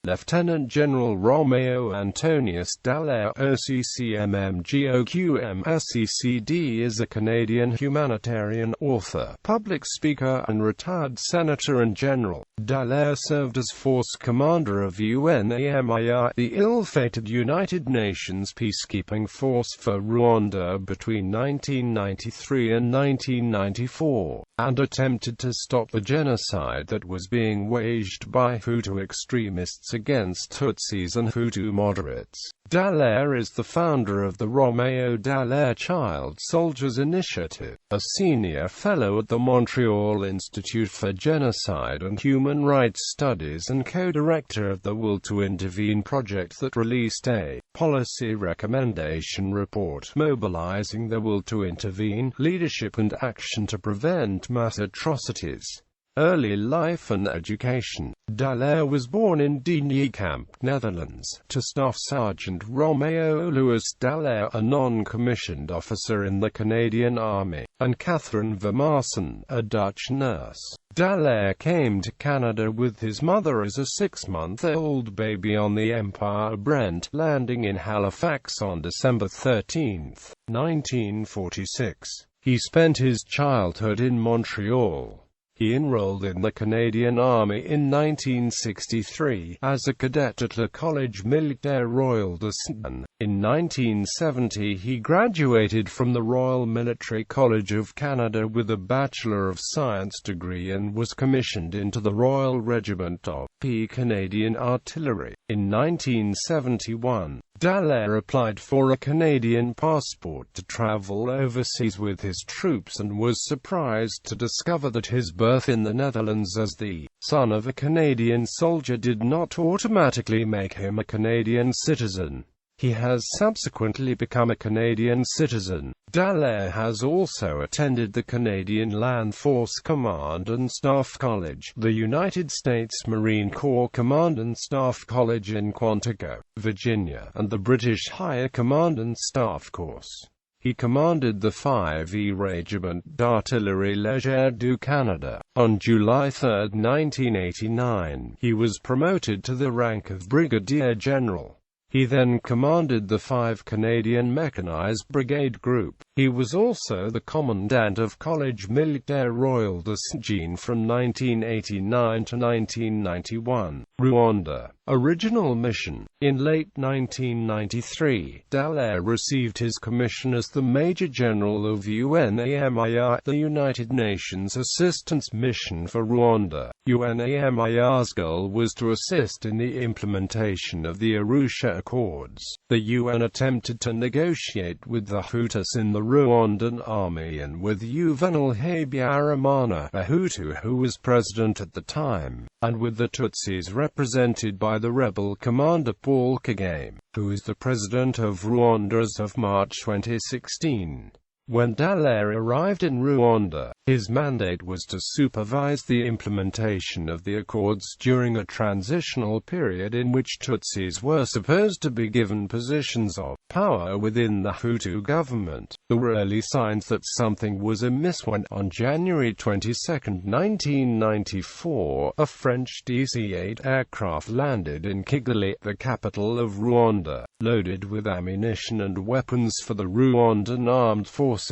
Lieutenant General Roméo Antonius Dallaire, CMM GOQ MSC CD, is a Canadian humanitarian, author, public speaker and retired senator and general. Dallaire served as Force Commander of UNAMIR, the ill-fated United Nations peacekeeping force for Rwanda between 1993 and 1994, and attempted to stop the genocide that was being waged by Hutu extremists against Tutsis and Hutu moderates. Dallaire is the founder of the Roméo Dallaire Child Soldiers Initiative, a senior fellow at the Montreal Institute for Genocide and Human Rights Studies and co-director of the Will to Intervene project that released a policy recommendation report, Mobilizing the Will to Intervene, Leadership and Action to Prevent Mass Atrocities. Early life and education. Dallaire was born in Denijkamp, Netherlands, to Staff Sergeant Roméo Louis Dallaire, a non-commissioned officer in the Canadian Army, and Catherine Vermaassen, a Dutch nurse. Dallaire came to Canada with his mother as a 6-month-old baby on the Empire Brent, landing in Halifax on December 13, 1946. He spent his childhood in Montreal. He enrolled in the Canadian Army in 1963, as a cadet at Le Collège Militaire Royal de Saint-Anne. In 1970 he graduated from the Royal Military College of Canada with a Bachelor of Science degree and was commissioned into the Royal Regiment of Canadian Artillery. In 1971, Dallaire applied for a Canadian passport to travel overseas with his troops and was surprised to discover that his birth in the Netherlands as the son of a Canadian soldier did not automatically make him a Canadian citizen. He has subsequently become a Canadian citizen. Dallaire has also attended the Canadian Land Force Command and Staff College, the United States Marine Corps Command and Staff College in Quantico, Virginia, and the British Higher Command and Staff Course. He commanded the 5e Regiment d'Artillerie Légère du Canada. On July 3, 1989, he was promoted to the rank of Brigadier General. He then commanded the 5 Canadian Mechanized Brigade Group. He was also the commandant of Collège Militaire Royal de Saint-Jean from 1989 to 1991. Rwanda. Original mission. In late 1993, Dallaire received his commission as the Major General of UNAMIR, the United Nations Assistance Mission for Rwanda. UNAMIR's goal was to assist in the implementation of the Arusha Accords. The UN attempted to negotiate with the Hutus in the Rwandan army and with Juvenal Habyarimana, a Hutu who was president at the time, and with the Tutsis represented by the rebel commander Paul Kagame, who is the president of Rwanda as of March 2016. When Dallaire arrived in Rwanda, his mandate was to supervise the implementation of the accords during a transitional period in which Tutsis were supposed to be given positions of power within the Hutu government. There were early signs that something was amiss when, on January 22, 1994, a French DC-8 aircraft landed in Kigali, the capital of Rwanda, loaded with ammunition and weapons for the Rwandan armed forces.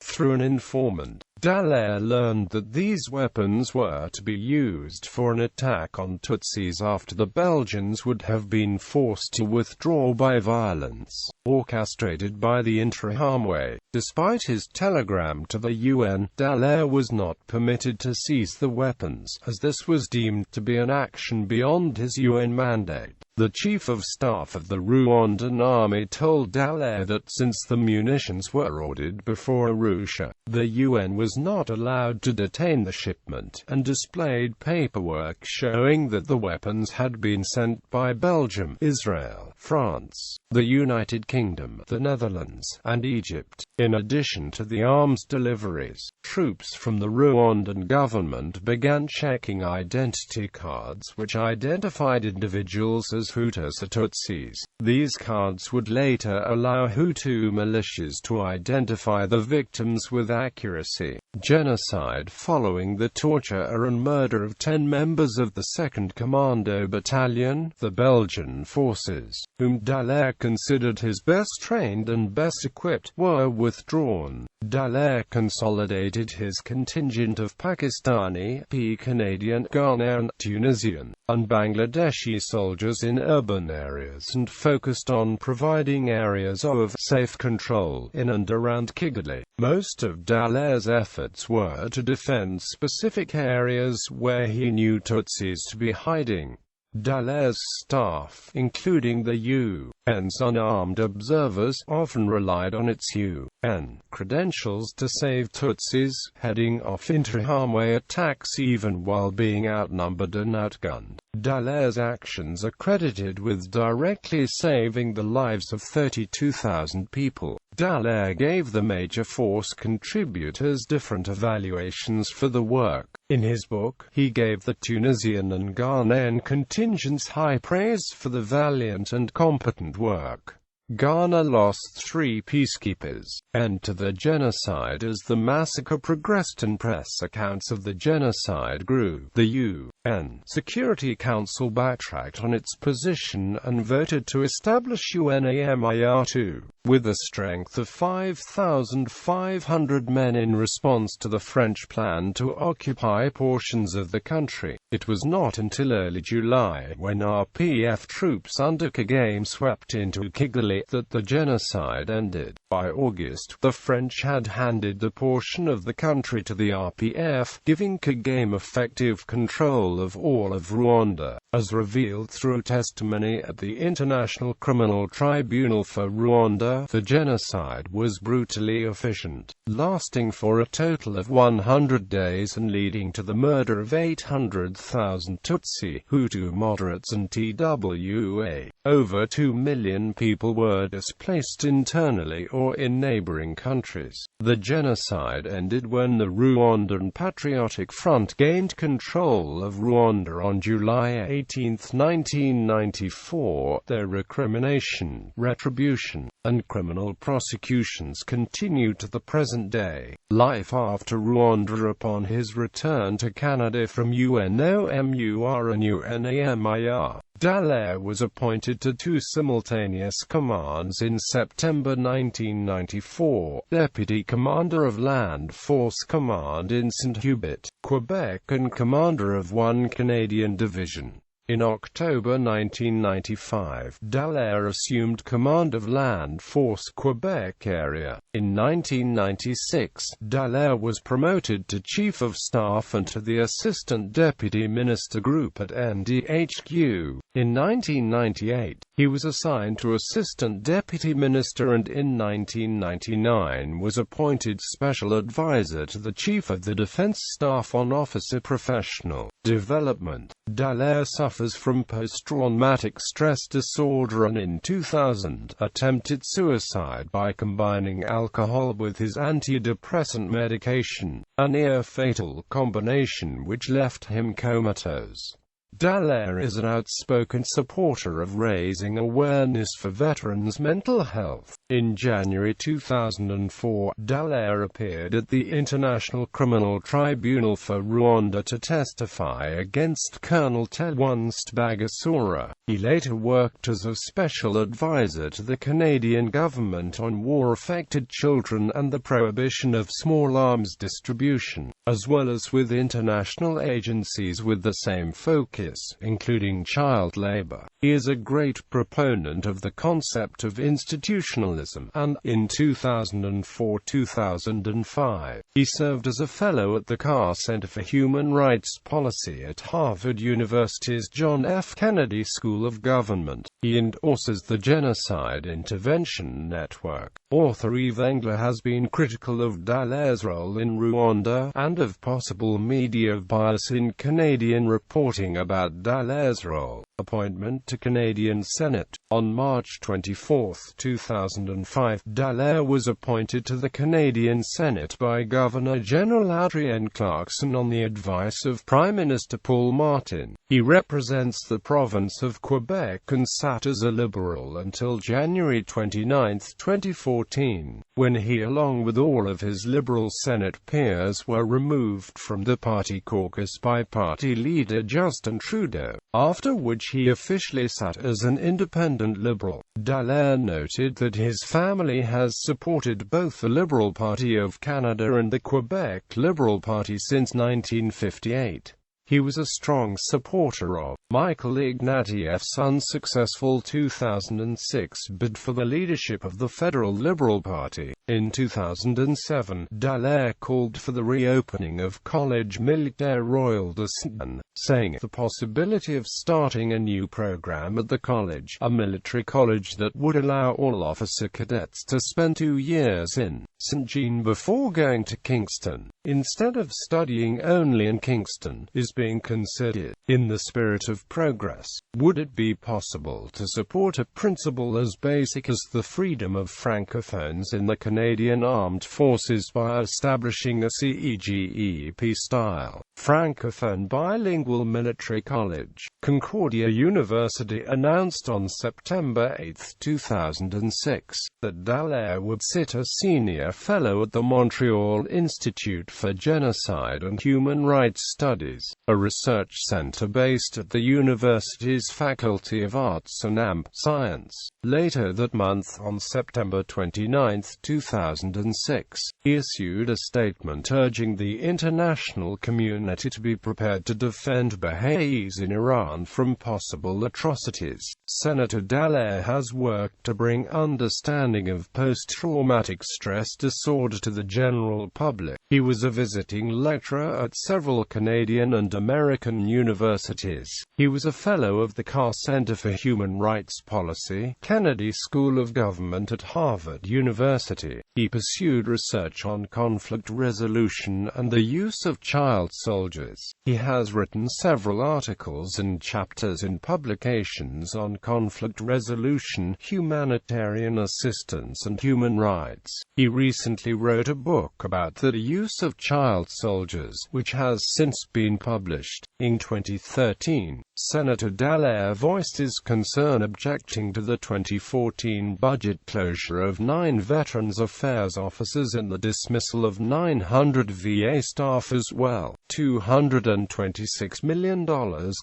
Through an informant, Dallaire learned that these weapons were to be used for an attack on Tutsis after the Belgians would have been forced to withdraw by violence, orchestrated by the Interahamwe. Despite his telegram to the UN, Dallaire was not permitted to seize the weapons, as this was deemed to be an action beyond his UN mandate. The Chief of Staff of the Rwandan Army told Dallaire that since the munitions were ordered before Arusha, the UN was not allowed to detain the shipment, and displayed paperwork showing that the weapons had been sent by Belgium, Israel, France, the United Kingdom, the Netherlands, and Egypt. In addition to the arms deliveries, troops from the Rwandan government began checking identity cards which identified individuals as Hutus or Tutsis. These cards would later allow Hutu militias to identify the victims with accuracy. Genocide following the torture and murder of 10 members of the 2nd Commando Battalion, the Belgian forces, whom Dallaire considered his best trained and best equipped, were withdrawn. Dallaire consolidated his contingent of Pakistani, Canadian, Ghanaian, Tunisian, and Bangladeshi soldiers in urban areas and focused on providing areas of safe control in and around Kigali. Most of Dallaire's efforts were to defend specific areas where he knew Tutsis to be hiding. Dallaire's staff, including the UN's unarmed observers, often relied on its UN credentials to save Tutsis, heading off inter-army attacks even while being outnumbered and outgunned. Dallaire's actions are credited with directly saving the lives of 32,000 people. Dallaire gave the major force contributors different evaluations for the work. In his book, he gave the Tunisian and Ghanaian contingents high praise for the valiant and competent work. Ghana lost 3 peacekeepers. End to the genocide. As the massacre progressed and press accounts of the genocide grew, the UN Security Council backtracked on its position and voted to establish UNAMIR 2, with a strength of 5,500 men in response to the French plan to occupy portions of the country. It was not until early July, when RPF troops under Kagame swept into Kigali, that the genocide ended. By August, the French had handed the portion of the country to the RPF, giving Kagame effective control of all of Rwanda. As revealed through testimony at the International Criminal Tribunal for Rwanda, the genocide was brutally efficient, lasting for a total of 100 days and leading to the murder of 800,000 Tutsi, Hutu moderates and TWA. Over 2 million people were displaced internally or in neighboring countries. The genocide ended when the Rwandan Patriotic Front gained control of Rwanda on July 18, 1994. Their recrimination, retribution, and criminal prosecutions continue to the present day. Life after Rwanda. Upon his return to Canada from UNOMUR and UNAMIR, Dallaire was appointed to 2 simultaneous commands in September 1994, Deputy Commander of Land Force Command in Saint-Hubert, Quebec and Commander of 1 Canadian Division. In October 1995, Dallaire assumed command of Land Force Quebec area. In 1996, Dallaire was promoted to Chief of Staff and to the Assistant Deputy Minister Group at NDHQ. In 1998, he was assigned to Assistant Deputy Minister and in 1999 was appointed Special Advisor to the Chief of the Defense Staff on Officer Professional Development. Dallaire suffers from post-traumatic stress disorder and in 2000 attempted suicide by combining alcohol with his antidepressant medication, a near-fatal combination which left him comatose. Dallaire is an outspoken supporter of raising awareness for veterans' mental health. In January 2004, Dallaire appeared at the International Criminal Tribunal for Rwanda to testify against Colonel Tedwanst Bagasura. He later worked as a special advisor to the Canadian government on war-affected children and the prohibition of small arms distribution, as well as with international agencies with the same focus, including child labor. He is a great proponent of the concept of institutionalism, and, in 2004-2005, he served as a fellow at the Carr Center for Human Rights Policy at Harvard University's John F. Kennedy School of Government. He endorses the Genocide Intervention Network. Author Yves Engler has been critical of Dallaire's role in Rwanda, and of possible media bias in Canadian reporting about Dallaire's role. Appointment to Canadian Senate. On March 24, 2005, Dallaire was appointed to the Canadian Senate by Governor-General Adrienne Clarkson on the advice of Prime Minister Paul Martin. He represents the province of Quebec and sat as a Liberal until January 29, 2014, when he, along with all of his Liberal Senate peers, were removed from the party caucus by party leader Justin Trudeau, after which he officially sat as an independent Liberal. Dallaire noted that his family has supported both the Liberal Party of Canada and the Quebec Liberal Party since 1958. He was a strong supporter of Michael Ignatieff's unsuccessful 2006 bid for the leadership of the Federal Liberal Party. In 2007, Dallaire called for the reopening of Collège Militaire Royal de Saint-Anne, saying the possibility of starting a new program at the college, a military college that would allow all officer cadets to spend 2 years in Saint-Jean before going to Kingston, instead of studying only in Kingston, is being considered. In the spirit of progress, would it be possible to support a principle as basic as the freedom of francophones in the Canadian Armed Forces by establishing a CEGEP-style, francophone bilingual military college? Concordia University announced on September 8, 2006, that Dallaire would sit as senior fellow at the Montreal Institute for Genocide and Human Rights Studies, a research center based at the university's Faculty of Arts and Amp Science. Later that month, on September 29, 2006, he issued a statement urging the international community to be prepared to defend Baha'is in Iran from possible atrocities. Senator Dallaire has worked to bring understanding of post-traumatic stress disorder to the general public. He was a visiting lecturer at several Canadian and American universities. He was a fellow of the Carr Center for Human Rights Policy, Kennedy School of Government at Harvard University. He pursued research on conflict resolution and the use of child soldiers. He has written several articles and chapters in publications on conflict resolution, humanitarian assistance and human rights. He recently wrote a book about the use of child soldiers, which has since been published. In 2013, Senator Dallaire voiced his concern objecting to the 2014 budget closure of 9 Veterans Affairs offices and the dismissal of 900 VA staff as well. $226 million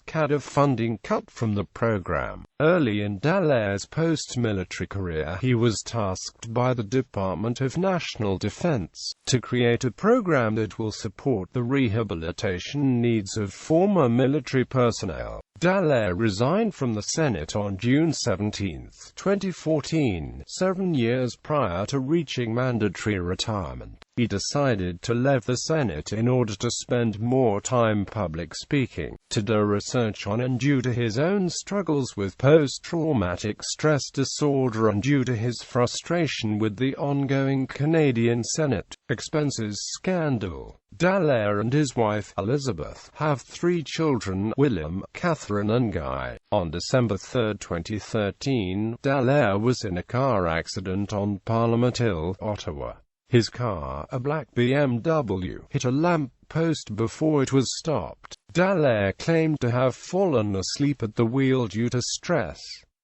CAD funding cut from the program. Early in Dallaire's post-military career, he was tasked by the Department of National Defense to create a program that will support the rehabilitation needs of former military personnel. Dallaire resigned from the Senate on June 17, 2014, 7 years prior to reaching mandatory retirement. He decided to leave the Senate in order to spend more time public speaking, to do research on and due to his own struggles with post-traumatic stress disorder and due to his frustration with the ongoing Canadian Senate expenses scandal. Dallaire and his wife, Elizabeth, have 3 children, William, Catherine and Guy. On December 3, 2013, Dallaire was in a car accident on Parliament Hill, Ottawa. His car, a black BMW, hit a lamp post before it was stopped. Dallaire claimed to have fallen asleep at the wheel due to stress.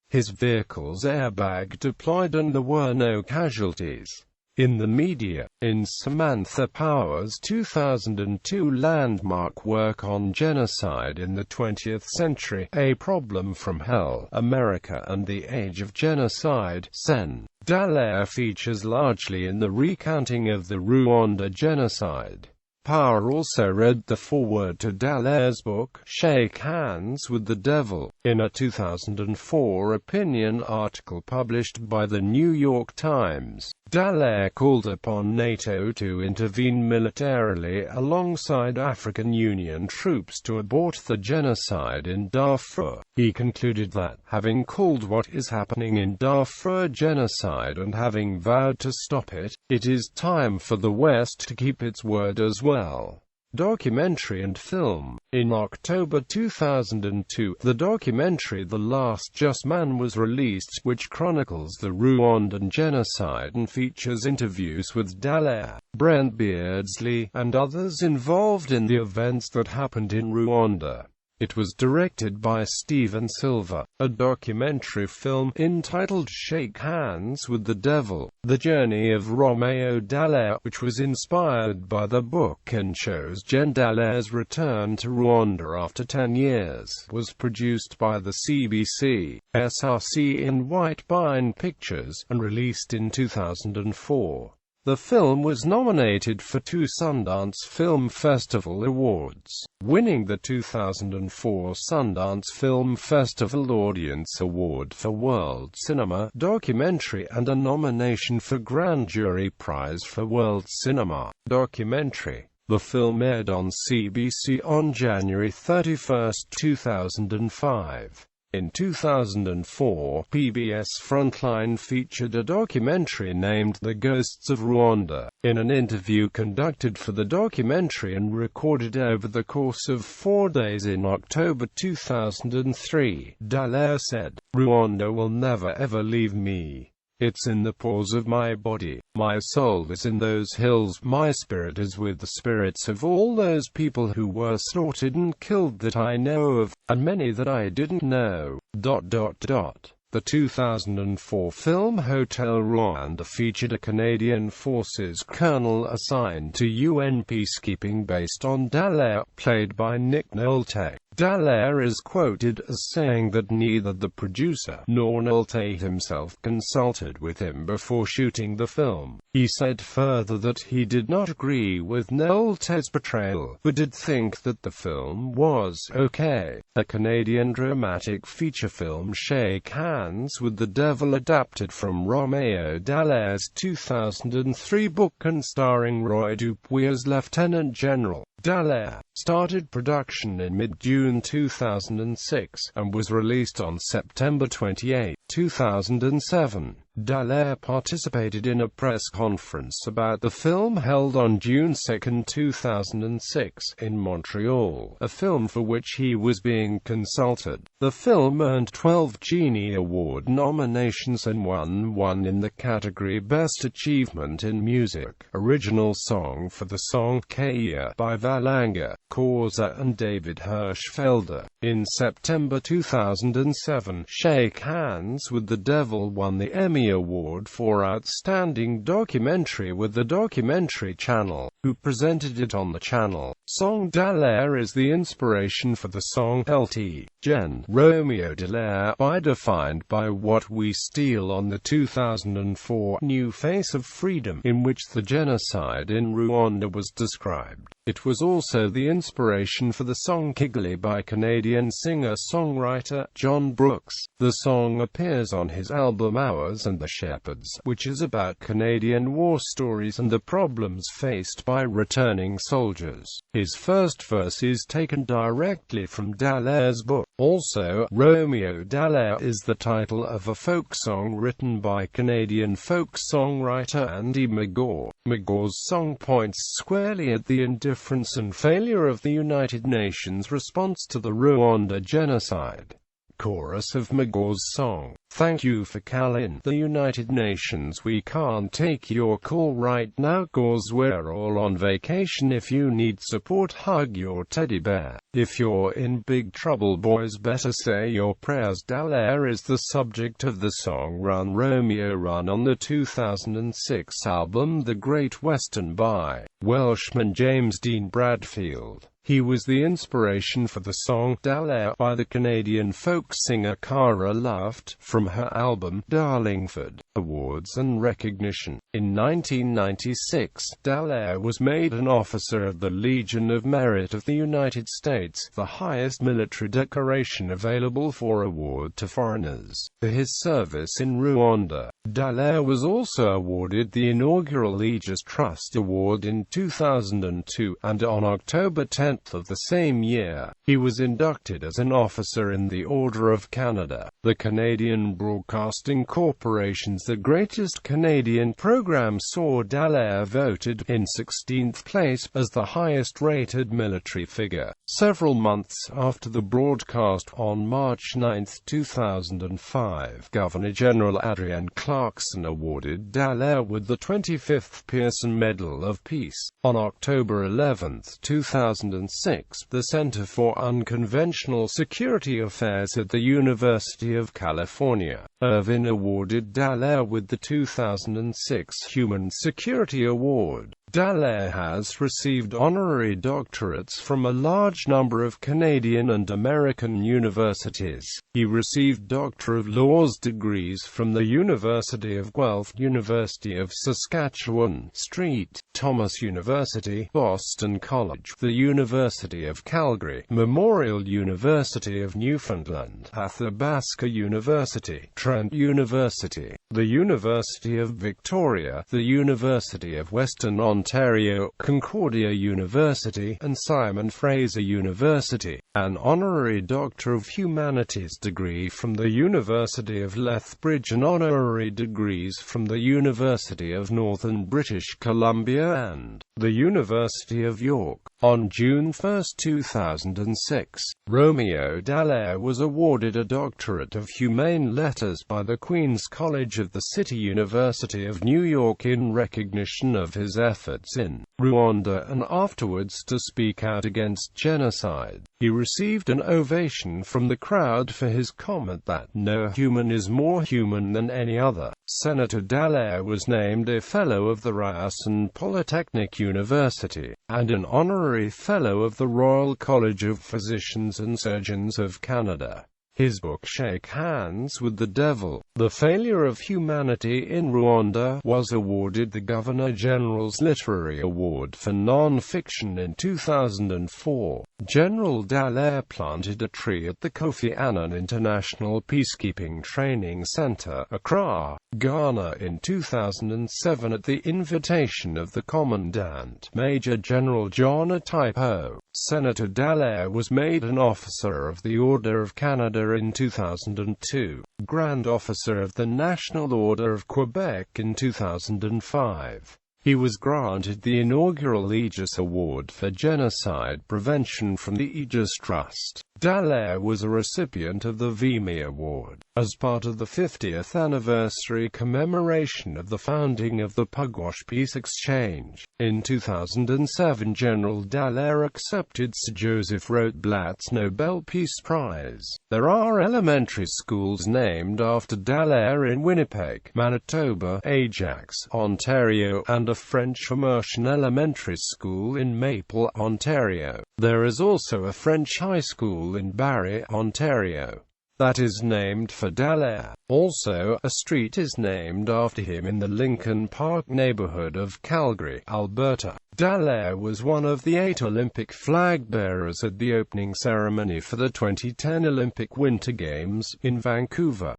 His vehicle's airbag deployed and there were no casualties. In the media, in Samantha Power's 2002 landmark work on genocide in the 20th century, A Problem from Hell, America and the Age of Genocide, Sen. Dallaire features largely in the recounting of the Rwanda genocide. Power also read the foreword to Dallaire's book, Shake Hands with the Devil, in a 2004 opinion article published by the New York Times. Dallaire called upon NATO to intervene militarily alongside African Union troops to abort the genocide in Darfur. He concluded that, having called what is happening in Darfur genocide and having vowed to stop it, it is time for the West to keep its word as well. documentary and film. In October 2002, the documentary The Last Just Man was released, which chronicles the Rwandan genocide and features interviews with Dallaire, Brent Beardsley, and others involved in the events that happened in Rwanda. It was directed by Steven Silva. A documentary film entitled Shake Hands with the Devil, The Journey of Roméo Dallaire, which was inspired by the book and shows Dallaire's return to Rwanda after 10 years, was produced by the CBC, SRC and White Pine Pictures, and released in 2004. The film was nominated for 2 Sundance Film Festival Awards, winning the 2004 Sundance Film Festival Audience Award for World Cinema Documentary and a nomination for Grand Jury Prize for World Cinema Documentary. The film aired on CBC on January 31, 2005. In 2004, PBS Frontline featured a documentary named The Ghosts of Rwanda. In an interview conducted for the documentary and recorded over the course of 4 days in October 2003, Dallaire said, "Rwanda will never ever leave me. It's in the pores of my body. My soul is in those hills. My spirit is with the spirits of all those people who were slaughtered and killed that I know of, and many that I didn't know." The 2004 film Hotel Rwanda featured a Canadian Forces colonel assigned to UN peacekeeping based on Dallaire, played by Nick Nolte. Dallaire is quoted as saying that neither the producer nor Nolte himself consulted with him before shooting the film. He said further that he did not agree with Nolte's portrayal, but did think that the film was okay. A Canadian dramatic feature film, Shake Hands with the Devil, adapted from Roméo Dallaire's 2003 book and starring Roy Dupuis as Lieutenant General. Dallaire started production in mid-June 2006, and was released on September 28, 2007. Dallaire participated in a press conference about the film held on June 2, 2006, in Montreal, a film for which he was being consulted. The film earned 12 Genie Award nominations and won 1 in the category Best Achievement in Music, Original Song for the song Kaya by Valanga, Causa and David Hirschfelder. In September 2007, Shake Hands with the Devil won the Emmy Award for Outstanding Documentary with the Documentary Channel, who presented it on the channel. Song Dallaire is the inspiration for the song LT. Gen. Roméo Dallaire, by defined by What We Steal on the 2004 New Face of Freedom, in which the genocide in Rwanda was described. It was also the inspiration for the song Kigali by Canadian singer-songwriter John Brooks. The song appears on his album Hours and the Shepherds, which is about Canadian war stories and the problems faced by returning soldiers. His first verse is taken directly from Dallaire's book. Also, Roméo Dallaire is the title of a folk song written by Canadian folk songwriter Andy McGaw. McGaw's song points squarely at the indifference and failure of the United Nations' response to the Rwanda genocide. Chorus of McGaw's song: "Thank you for calling the United Nations. We can't take your call right now 'cause we're all on vacation. If you need support, hug your teddy bear. If you're in big trouble, boys, better say your prayers." Dallaire is the subject of the song Run Romeo Run on the 2006 album The Great Western by Welshman James Dean Bradfield. He was the inspiration for the song Dallaire by the Canadian folk singer Cara Luft, from her album Darlingford. Awards and recognition. In 1996, Dallaire was made an Officer of the Legion of Merit of the United States, the highest military decoration available for award to foreigners, for his service in Rwanda. Dallaire was also awarded the inaugural Aegis Trust Award in 2002, and on October 10 of the same year, he was inducted as an officer in the Order of Canada. The Canadian Broadcasting Corporation's The Greatest Canadian program saw Dallaire voted in 16th place as the highest-rated military figure. Several months after the broadcast on March 9, 2005, Governor-General Adrienne Clarkson awarded Dallaire with the 25th Pearson Medal of Peace. On October 11, 2006, the Center for Unconventional Security Affairs at the University of California, Irvine awarded Dallaire with the 2006 Human Security Award. Dallaire has received honorary doctorates from a large number of Canadian and American universities. He received Doctor of Laws degrees from the University of Guelph, University of Saskatchewan, St. Thomas University, Boston College, the University of Calgary, Memorial University of Newfoundland, Athabasca University, Trent University, the University of Victoria, the University of Western Ontario, Concordia University, and Simon Fraser University. An honorary Doctor of Humanities degree from the University of Lethbridge and honorary degrees from the University of Northern British Columbia and the University of York. On June 1, 2006, Roméo Dallaire was awarded a Doctorate of Humane Letters by the Queen's College of the City University of New York in recognition of his efforts in Rwanda and afterwards to speak out against genocide. He received an ovation from the crowd for his comment that no human is more human than any other. Senator Dallaire was named a Fellow of the Ryerson Polytechnic University, and an Honorary Fellow of the Royal College of Physicians and Surgeons of Canada. His book Shake Hands with the Devil, The Failure of Humanity in Rwanda, was awarded the Governor-General's Literary Award for Non-Fiction in 2004. General Dallaire planted a tree at the Kofi Annan International Peacekeeping Training Center, Accra, Ghana in 2007 at the invitation of the Commandant, Major General John Ataipo. Senator Dallaire was made an Officer of the Order of Canada in 2002, Grand Officer of the National Order of Quebec in 2005. He was granted the inaugural Aegis Award for Genocide Prevention from the Aegis Trust. Dallaire was a recipient of the Vimy Award as part of the 50th anniversary commemoration of the founding of the Pugwash Peace Exchange. In 2007, General Dallaire accepted Sir Joseph Rotblat's Nobel Peace Prize. There are elementary schools named after Dallaire in Winnipeg, Manitoba, Ajax, Ontario, and a French immersion elementary school in Maple, Ontario. There is also a French high school in Barrie, Ontario, that is named for Dallaire. Also, a street is named after him in the Lincoln Park neighborhood of Calgary, Alberta. Dallaire was one of the 8 Olympic flag bearers at the opening ceremony for the 2010 Olympic Winter Games in Vancouver.